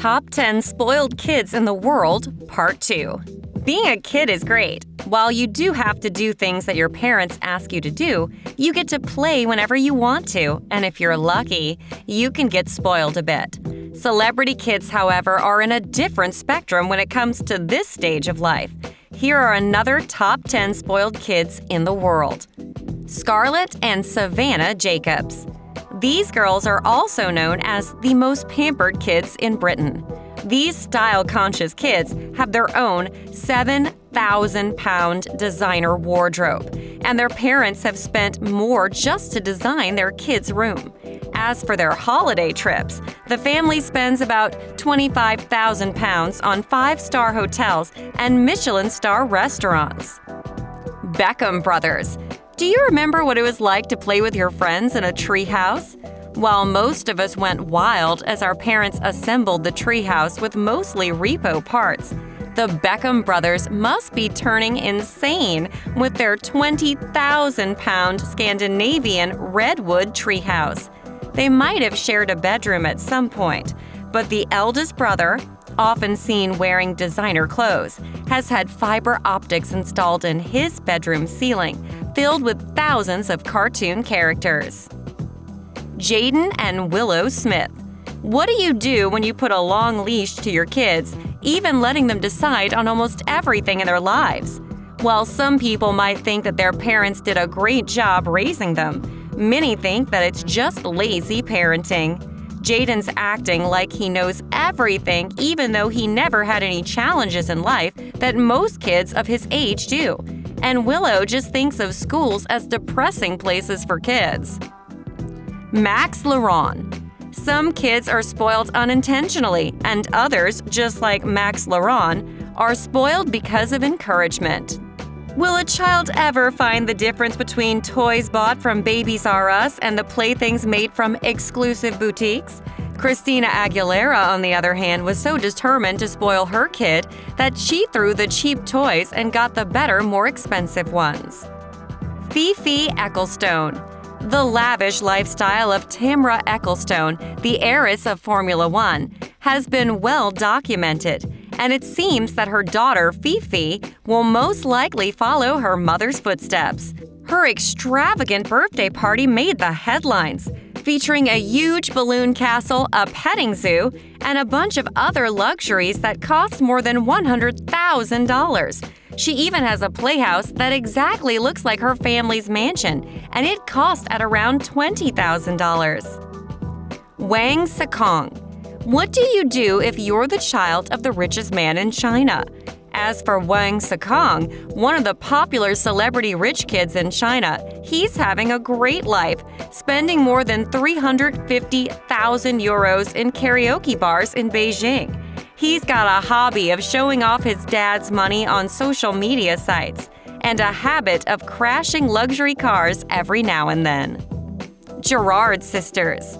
Top 10 Spoiled Kids in the World, Part 2. Being a kid is great. While you do have to do things that your parents ask you to do, you get to play whenever you want to, and if you're lucky, you can get spoiled a bit. Celebrity kids, however, are in a different spectrum when it comes to this stage of life. Here are another top 10 spoiled kids in the world. Scarlett and Savannah Jacobs. These girls are also known as the most pampered kids in Britain. These style-conscious kids have their own 7,000-pound designer wardrobe, and their parents have spent more just to design their kids' room. As for their holiday trips, the family spends about £25,000 on 5-star hotels and Michelin-star restaurants. Beckham Brothers. Do you remember what it was like to play with your friends in a treehouse? While most of us went wild as our parents assembled the treehouse with mostly repo parts, the Beckham brothers must be turning insane with their 20,000-pound Scandinavian redwood treehouse. They might have shared a bedroom at some point, but the eldest brother, often seen wearing designer clothes, has had fiber optics installed in his bedroom ceiling, filled with thousands of cartoon characters. Jaden and Willow Smith. What do you do when you put a long leash to your kids, even letting them decide on almost everything in their lives? While some people might think that their parents did a great job raising them, many think that it's just lazy parenting. Jaden's acting like he knows everything even though he never had any challenges in life that most kids of his age do. And Willow just thinks of schools as depressing places for kids. Max Laron. Some kids are spoiled unintentionally, and others, just like Max Laron, are spoiled because of encouragement. Will a child ever find the difference between toys bought from Babies R Us and the playthings made from exclusive boutiques? Christina Aguilera, on the other hand, was so determined to spoil her kid that she threw the cheap toys and got the better, more expensive ones. Fifi Ecclestone. The lavish lifestyle of Tamra Ecclestone, the heiress of Formula One, has been well documented, and it seems that her daughter, Fifi, will most likely follow her mother's footsteps. Her extravagant birthday party made the headlines, featuring a huge balloon castle, a petting zoo, and a bunch of other luxuries that cost more than $100,000. She even has a playhouse that exactly looks like her family's mansion, and it cost at around $20,000. Wang Sakong. What do you do if you're the child of the richest man in China? As for Wang Sakong, one of the popular celebrity rich kids in China, he's having a great life, spending more than 350,000 euros in karaoke bars in Beijing. He's got a hobby of showing off his dad's money on social media sites, and a habit of crashing luxury cars every now and then. Gerard sisters.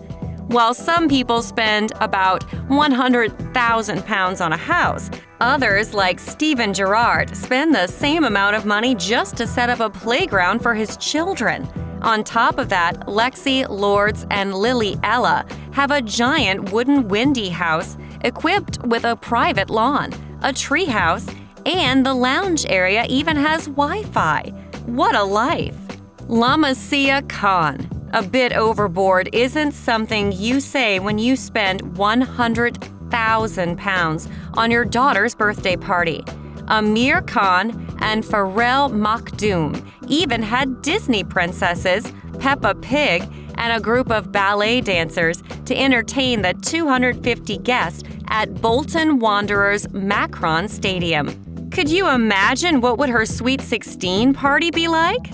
While some people spend about £100,000 on a house, others, like Steven Gerrard, spend the same amount of money just to set up a playground for his children. On top of that, Lexi, Lourdes, and Lily Ella have a giant wooden windy house equipped with a private lawn, a tree house, and the lounge area even has Wi-Fi. What a life! Lamasia Khan. A bit overboard isn't something you say when you spend £100,000 on your daughter's birthday party. Amir Khan and Pharrell Makhdoom even had Disney princesses, Peppa Pig, and a group of ballet dancers to entertain the 250 guests at Bolton Wanderers Macron Stadium. Could you imagine what would her Sweet 16 party be like?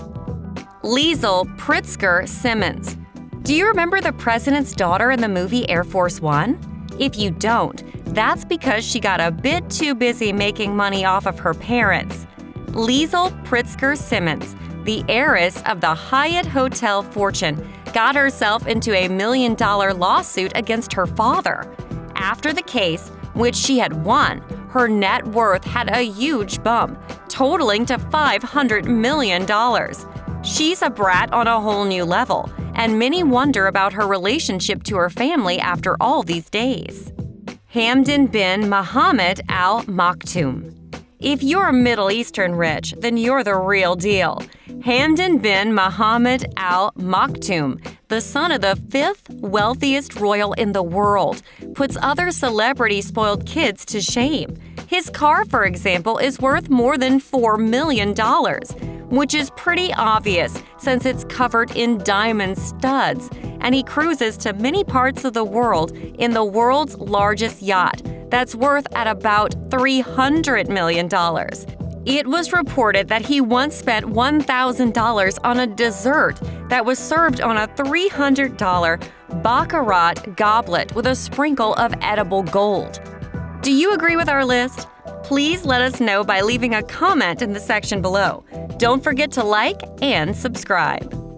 Liesl Pritzker Simmons. Do you remember the president's daughter in the movie Air Force One? If you don't, that's because she got a bit too busy making money off of her parents. Liesl Pritzker Simmons, the heiress of the Hyatt Hotel fortune, got herself into a $1 million lawsuit against her father. After the case, which she had won, her net worth had a huge bump, totaling to $500 million. She's a brat on a whole new level, and many wonder about her relationship to her family after all these days. Hamdan bin Mohammed Al Maktoum. If you're Middle Eastern rich, then you're the real deal. Hamdan bin Mohammed Al Maktoum, the son of the fifth wealthiest royal in the world, puts other celebrity-spoiled kids to shame. His car, for example, is worth more than $4 million, which is pretty obvious since it's covered in diamond studs, and he cruises to many parts of the world in the world's largest yacht that's worth at about $300 million. It was reported that he once spent $1,000 on a dessert that was served on a $300 baccarat goblet with a sprinkle of edible gold. Do you agree with our list? Please let us know by leaving a comment in the section below. Don't forget to like and subscribe.